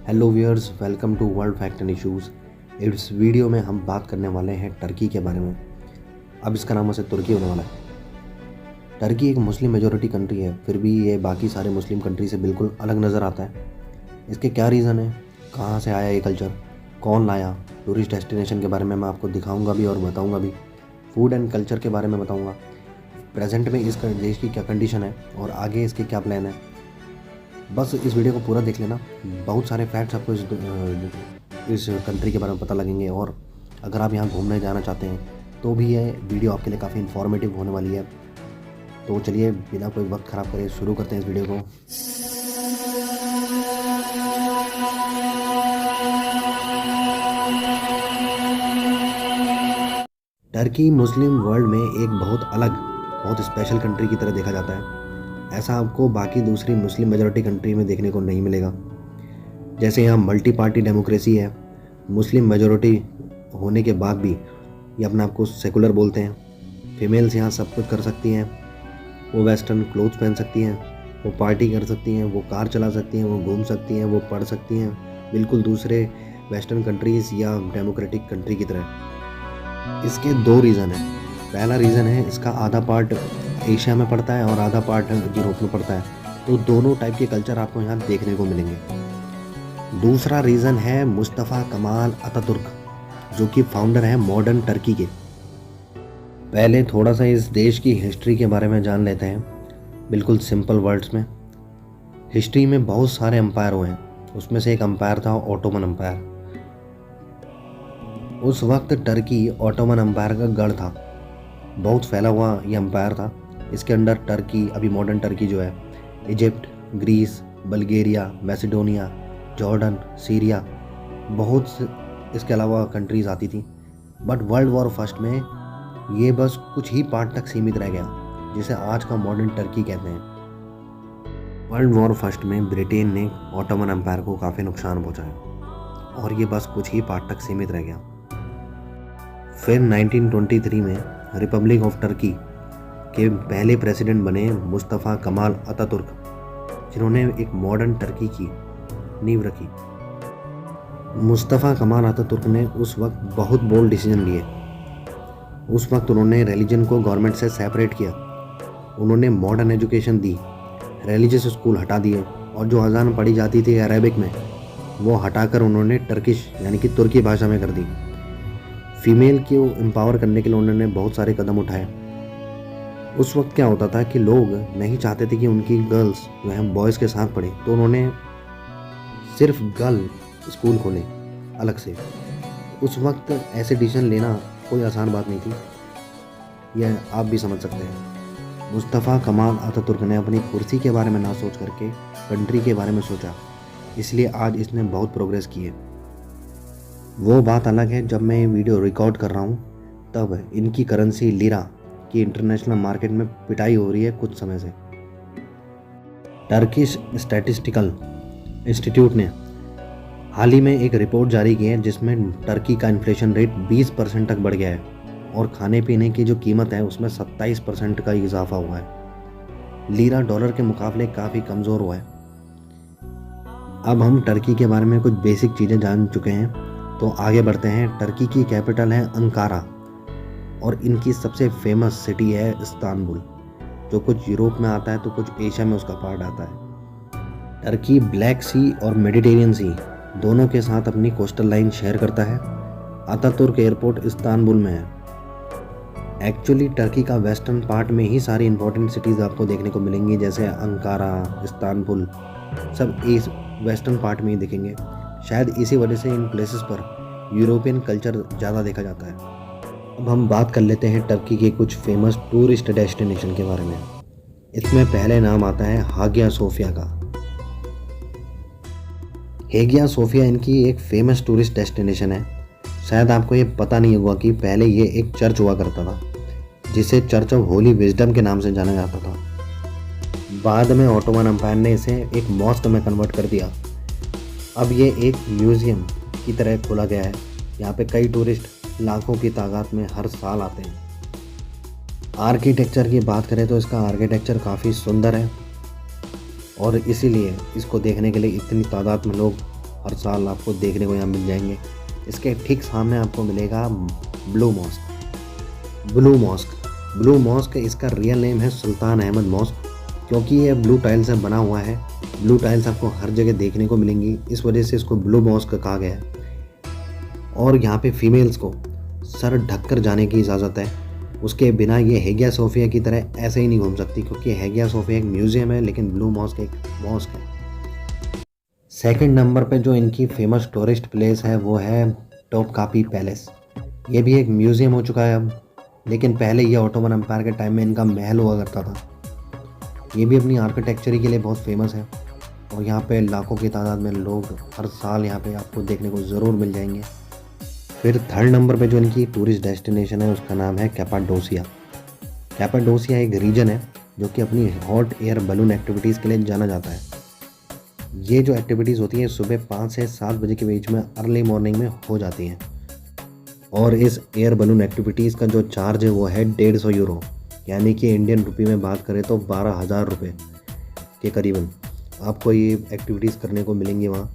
Hello viewers, welcome to world fact and issues. इस video में हम बात करने वाले हैं टर्की के बारे में। अब इसका नाम वैसे तुर्की होने वाला है। टर्की एक मुस्लिम मेजॉरिटी कंट्री है, फिर भी ये बाकी सारे मुस्लिम कंट्री से बिल्कुल अलग नज़र आता है। इसके क्या रीज़न है, कहाँ से आया ये कल्चर, कौन लाया, टूरिस्ट डेस्टिनेशन के बारे में मैं आपको दिखाऊँगा भी और बताऊँगा भी। फूड एंड कल्चर के बारे में बताऊँगा, प्रेजेंट में इस देश की क्या कंडीशन है और आगे इसके क्या प्लान है। बस इस वीडियो को पूरा देख लेना, बहुत सारे फैक्ट्स आपको इस कंट्री के बारे में पता लगेंगे। और अगर आप यहाँ घूमने जाना चाहते हैं तो भी ये वीडियो आपके लिए काफ़ी इन्फॉर्मेटिव होने वाली है। तो चलिए बिना कोई वक्त ख़राब करे शुरू करते हैं इस वीडियो को। टर्की मुस्लिम वर्ल्ड में एक बहुत अलग, बहुत स्पेशल कंट्री की तरह देखा जाता है। ऐसा आपको बाकी दूसरी मुस्लिम मेजॉरिटी कंट्री में देखने को नहीं मिलेगा। जैसे यहाँ मल्टी पार्टी डेमोक्रेसी है, मुस्लिम मेजॉरिटी होने के बाद भी ये अपने आप को सेकुलर बोलते हैं। फीमेल्स यहाँ सब कुछ कर सकती हैं, वो वेस्टर्न क्लोथ्स पहन सकती हैं, वो पार्टी कर सकती हैं, वो कार चला सकती हैं, वो घूम सकती हैं, वो पढ़ सकती हैं, बिल्कुल दूसरे वेस्टर्न कंट्रीज़ या डेमोक्रेटिक कंट्री की तरह। इसके दो रीज़न हैं। पहला रीज़न है इसका आधा पार्ट एशिया में पड़ता है और आधा पार्ट यूरोप में पड़ता है, तो दोनों टाइप के कल्चर आपको यहाँ देखने को मिलेंगे। दूसरा रीज़न है मुस्तफ़ा कमाल अतातुर्क, जो कि फाउंडर है मॉडर्न टर्की के। पहले थोड़ा सा इस देश की हिस्ट्री के बारे में जान लेते हैं, बिल्कुल सिंपल वर्ड्स में। हिस्ट्री में बहुत सारे एम्पायर हुए हैं, उसमें से एक एम्पायर था ऑटोमन एम्पायर। उस वक्त टर्की ऑटोमन एम्पायर का गढ़ था, बहुत फैला हुआ ये एम्पायर था। इसके अंडर टर्की, अभी मॉडर्न टर्की जो है, Egypt, Greece, Bulgaria, Macedonia, Jordan, Syria, बहुत इसके अलावा कंट्रीज़ आती थी। बट वर्ल्ड वॉर फर्स्ट में ये बस कुछ ही पार्ट तक सीमित रह गया, जिसे आज का मॉडर्न टर्की कहते हैं। वर्ल्ड वॉर फर्स्ट में ब्रिटेन ने ऑटोमन एम्पायर को काफ़ी नुकसान पहुंचाया और ये बस कुछ ही पार्ट तक सीमित रह गया। फिर 1923 में रिपब्लिक ऑफ टर्की के पहले प्रेसिडेंट बने मुस्तफ़ा कमाल अतातुर्क, जिन्होंने एक मॉडर्न टर्की की नींव रखी। मुस्तफ़ा कमाल अतातुर्क ने उस वक्त बहुत बोल्ड डिसीजन लिए। उस वक्त उन्होंने रिलीजन को गवर्नमेंट से सेपरेट किया, उन्होंने मॉडर्न एजुकेशन दी, रिलीजियस स्कूल हटा दिए और जो अजान पढ़ी जाती थी अरेबिक में, वो हटाकर उन्होंने टर्किश यानी कि तुर्की भाषा में कर दी। फीमेल को एम्पावर करने के लिए उन्होंने बहुत सारे कदम उठाए। उस वक्त क्या होता था कि लोग नहीं चाहते थे कि उनकी गर्ल्स जो है बॉयज़ के साथ पढ़े, तो उन्होंने सिर्फ गर्ल स्कूल खोले अलग से। उस वक्त ऐसे डिसीजन लेना कोई आसान बात नहीं थी, यह आप भी समझ सकते हैं। मुस्तफ़ा कमाल अतातुर्क ने अपनी कुर्सी के बारे में ना सोच करके कंट्री के बारे में सोचा, इसलिए आज इसने बहुत प्रोग्रेस की है। वो बात अलग है, जब मैं ये वीडियो रिकॉर्ड कर रहा हूँ तब इनकी करेंसी लीरा की इंटरनेशनल मार्केट में पिटाई हो रही है कुछ समय से। टर्किश स्टैटिस्टिकल इंस्टीट्यूट ने हाल ही में एक रिपोर्ट जारी की है, जिसमें टर्की का इन्फ्लेशन रेट 20% तक बढ़ गया है और खाने पीने की जो कीमत है उसमें 27% का इजाफा हुआ है। लीरा डॉलर के मुकाबले काफ़ी कमज़ोर हुआ है। अब हम टर्की के बारे में कुछ बेसिक चीज़ें जान चुके हैं, तो आगे बढ़ते हैं। टर्की की कैपिटल है अंकारा और इनकी सबसे फेमस सिटी है इस्तांबुल, जो कुछ यूरोप में आता है तो कुछ एशिया में उसका पार्ट आता है। टर्की ब्लैक सी और मेडिटेरियन सी दोनों के साथ अपनी कोस्टल लाइन शेयर करता है। अतातुर्क एयरपोर्ट इस्तांबुल में है। एक्चुअली टर्की का वेस्टर्न पार्ट में ही सारी इंपॉर्टेंट सिटीज़ आपको देखने को मिलेंगी, जैसे अंकारा, इस्तांबुल, सब इस वेस्टर्न पार्ट में ही दिखेंगे। शायद इसी वजह से इन प्लेसेस पर यूरोपियन कल्चर ज़्यादा देखा जाता है। अब हम बात कर लेते हैं टर्की के कुछ फेमस टूरिस्ट डेस्टिनेशन के बारे में। इसमें पहले नाम आता है हागिया सोफिया का। हेगिया सोफिया इनकी एक फेमस टूरिस्ट डेस्टिनेशन है। शायद आपको ये पता नहीं होगा कि पहले ये एक चर्च हुआ करता था, जिसे चर्च ऑफ होली विजडम के नाम से जाना जाता था। बाद में ऑटोमन एम्पायर ने इसे एक मॉस्क में कन्वर्ट कर दिया। अब ये एक म्यूज़ियम की तरह खोला गया है। यहाँ पे कई टूरिस्ट लाखों की तादाद में हर साल आते हैं। आर्किटेक्चर की बात करें तो इसका आर्किटेक्चर काफ़ी सुंदर है और इसीलिए इसको देखने के लिए इतनी तादाद में लोग हर साल आपको देखने को यहाँ मिल जाएंगे। इसके ठीक सामने आपको मिलेगा ब्लू मॉस्क। ब्लू मॉस्क इसका रियल नेम है सुल्तान अहमद मॉस्क, क्योंकि ये ब्लू टाइल से बना हुआ है। ब्लू टाइल्स आपको हर जगह देखने को मिलेंगी, इस वजह से इसको ब्लू मॉस्क कहा गया है। और यहाँ पे फीमेल्स को सर ढककर जाने की इजाज़त है, उसके बिना ये हेगिया सोफिया की तरह ऐसे ही नहीं घूम सकती, क्योंकि हेगिया सोफिया एक म्यूज़ियम है लेकिन ब्लू मॉस्क एक मॉस्क है। सेकंड नंबर पे जो इनकी फेमस टूरिस्ट प्लेस है वो है टॉपकापी पैलेस। ये भी एक म्यूज़ियम हो चुका है अब, लेकिन पहले ये ऑटोमन एम्पायर के टाइम में इनका महल हुआ करता था। ये भी अपनी आर्किटेक्चर के लिए बहुत फेमस है और यहाँ पे लाखों की तादाद में लोग हर साल यहाँ पे आपको देखने को ज़रूर मिल जाएंगे। फिर थर्ड नंबर पे जो इनकी टूरिस्ट डेस्टिनेशन है उसका नाम है कैपाडोसिया। कैपाडोसिया एक रीजन है जो कि अपनी हॉट एयर बलून एक्टिविटीज़ के लिए जाना जाता है। ये जो एक्टिविटीज़ होती हैं सुबह 5 से 7 बजे के बीच में अर्ली मॉर्निंग में हो जाती हैं, और इस एयर बलून एक्टिविटीज़ का जो चार्ज है वो है 150 यूरो, यानी कि इंडियन रुपये में बात करें तो 12,000 रुपये के करीबन आपको ये एक्टिविटीज़ करने को मिलेंगी वहाँ।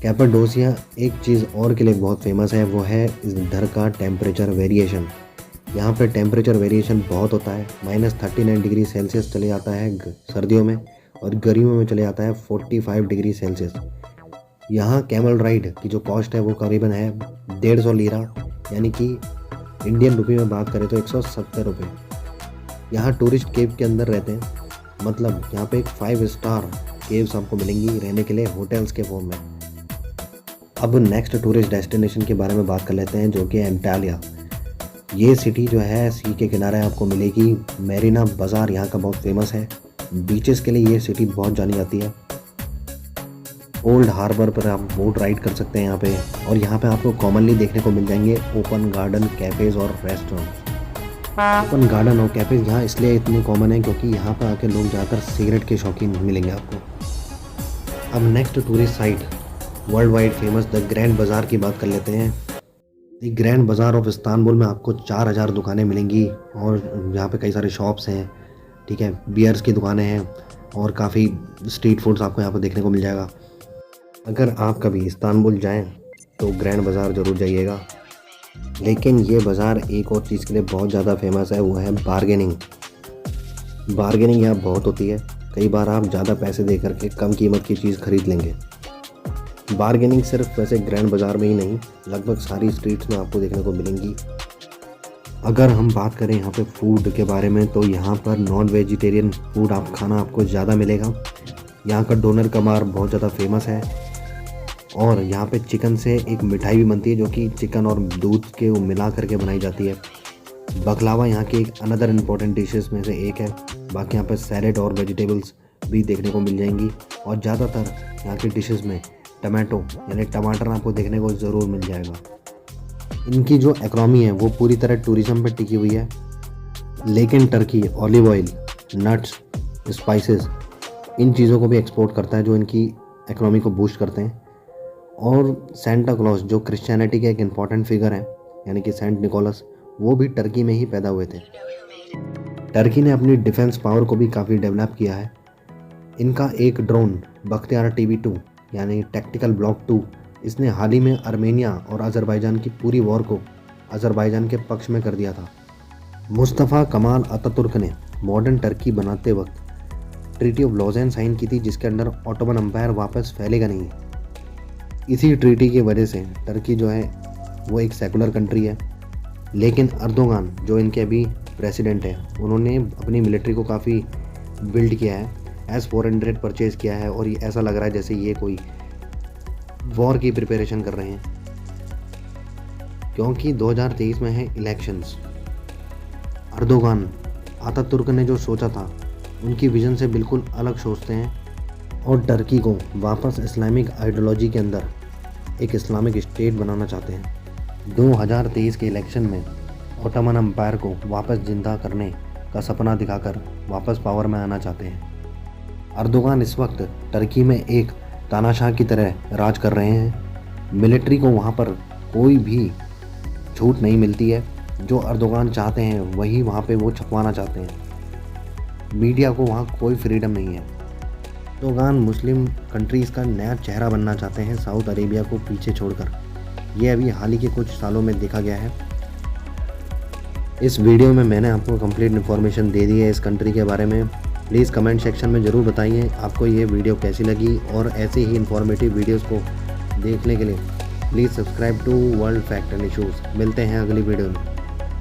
कैपाडोसिया एक चीज़ और के लिए बहुत फेमस है, वो है इधर का टेम्परेचर वेरिएशन। यहाँ पे टेम्परेचर वेरिएशन बहुत होता है, -39 डिग्री सेल्सियस चले जाता है सर्दियों में, और गर्मियों में चले जाता है 45 डिग्री सेल्सियस। यहाँ कैमल राइड की जो कॉस्ट है वो करीबन है 150 लीरा, यानी कि इंडियन रुपये में बात करें तो 170 रुपये। यहाँ टूरिस्ट केव के अंदर रहते हैं, मतलब यहाँ पे एक 5 स्टार केव्स आपको मिलेंगी रहने के लिए होटल्स के फॉर्म में। अब नेक्स्ट टूरिस्ट डेस्टिनेशन के बारे में बात कर लेते हैं, जो कि एंटालिया। ये सिटी जो है सी के किनारे आपको मिलेगी। मैरीना बाज़ार यहाँ का बहुत फेमस है, बीचेस के लिए ये सिटी बहुत जानी जाती है। ओल्ड हार्बर पर आप बोट राइड कर सकते हैं यहाँ पे, और यहाँ पे आपको कॉमनली देखने को मिल जाएंगे ओपन गार्डन कैफ़ेज़ और रेस्टोरेंट। ओपन गार्डन और कैफ़ेज़ यहाँ इसलिए इतने कॉमन है क्योंकि यहाँ पर आके लोग जाकर सिगरेट के शौकीन मिलेंगे आपको। अब next tourist site world wide famous the grand बाज़ार की बात कर लेते हैं। द ग्रैंड बाज़ार ऑफ इस्तांबुल में आपको 4000 दुकानें मिलेंगी, और यहाँ पे कई सारे शॉप्स हैं, ठीक है, बियर्स की दुकानें हैं और काफ़ी स्ट्रीट फूड्स आपको यहाँ पर देखने को मिल जाएगा। अगर आप कभी इस्तांबुल जाएं तो ग्रैंड बाज़ार ज़रूर जाइएगा। लेकिन ये बाज़ार एक और चीज़ के लिए बहुत ज़्यादा फेमस है, वो है बार्गेनिंग। बार्गेनिंग यहाँ बहुत होती है, कई बार आप ज़्यादा पैसे दे करके कम कीमत की चीज़ खरीद लेंगे। बार्गेनिंग सिर्फ वैसे ग्रैंड बाज़ार में ही नहीं, लगभग सारी स्ट्रीट्स में आपको देखने को मिलेंगी। अगर हम बात करें यहाँ पे फूड के बारे में, तो यहाँ पर नॉन वेजिटेरियन फूड खाना आपको ज़्यादा मिलेगा। यहाँ का डोनर कबाब बहुत ज़्यादा फेमस है, और यहाँ पे चिकन से एक मिठाई भी बनती है जो कि चिकन और दूध के मिला करके बनाई जाती है। बकलावा यहाँ की एक अनदर इम्पॉर्टेंट डिशेस में से एक है। बाकी यहाँ पे सैलेड और वेजिटेबल्स भी देखने को मिल जाएंगी, और ज़्यादातर यहाँ की डिशेस में टमाटो यानी टमाटर आपको देखने को ज़रूर मिल जाएगा। इनकी जो इकनॉमी है वो पूरी तरह टूरिज़्म पर टिकी हुई है, लेकिन Turkey olive oil, nuts, spices, इन चीज़ों को भी एक्सपोर्ट करता है जो इनकी इकनॉमी को बूस्ट करते हैं। और सेंटा क्लॉज जो क्रिश्चियनिटी के एक इम्पॉर्टेंट फिगर हैं, यानी कि सेंट निकोलस, वो भी टर्की में ही पैदा हुए थे। टर्की ने अपनी डिफेंस पावर को भी काफ़ी डेवलप किया है। इनका एक ड्रोन बख्तियार TB2 यानी टैक्टिकल ब्लॉक 2, इसने हाल ही में आर्मेनिया और अज़रबैजान की पूरी वॉर को अज़रबैजान के पक्ष में कर दिया था। मुस्तफ़ा कमाल अतातुर्क ने मॉडर्न टर्की बनाते वक्त ट्रीटी ऑफ लॉज़ेन साइन की थी, जिसके अंडर ऑटोमन एम्पायर वापस फैलेगा नहीं। इसी ट्रीटी की वजह से टर्की जो है वो एक सेकुलर कंट्री है, लेकिन अर्दोगान जो इनके अभी प्रेसिडेंट है, उन्होंने अपनी मिलिट्री को काफ़ी बिल्ड किया है, S-400 परचेज़ किया है, और ये ऐसा लग रहा है जैसे ये कोई वॉर की प्रिपरेशन कर रहे हैं, क्योंकि 2023 में है इलेक्शंस। अर्दोगान अतातुर्क ने जो सोचा था उनकी विज़न से बिल्कुल अलग सोचते हैं, और टर्की को वापस इस्लामिक आइडियोलॉजी के अंदर एक इस्लामिक स्टेट बनाना चाहते हैं। 2023 के इलेक्शन में ऑटोमन एम्पायर को वापस जिंदा करने का सपना दिखाकर वापस पावर में आना चाहते हैं। अर्दोगान इस वक्त टर्की में एक तानाशाह की तरह राज कर रहे हैं। मिलिट्री को वहाँ पर कोई भी छूट नहीं मिलती है, जो अर्दोगान चाहते हैं वही वहाँ पे वो छपवाना चाहते हैं। मीडिया को वहाँ कोई फ्रीडम नहीं है। एर्दोगान मुस्लिम कंट्रीज़ का नया चेहरा बनना चाहते हैं सऊदी अरेबिया को पीछे छोड़कर। ये अभी हाल ही के कुछ सालों में देखा गया है। इस वीडियो में मैंने आपको कंप्लीट इन्फॉर्मेशन दे दी है इस कंट्री के बारे में। प्लीज़ कमेंट सेक्शन में ज़रूर बताइए आपको ये वीडियो कैसी लगी, और ऐसे ही इन्फॉर्मेटिव वीडियोज़ को देखने के लिए please subscribe to world fact and issues. मिलते हैं अगली वीडियो में।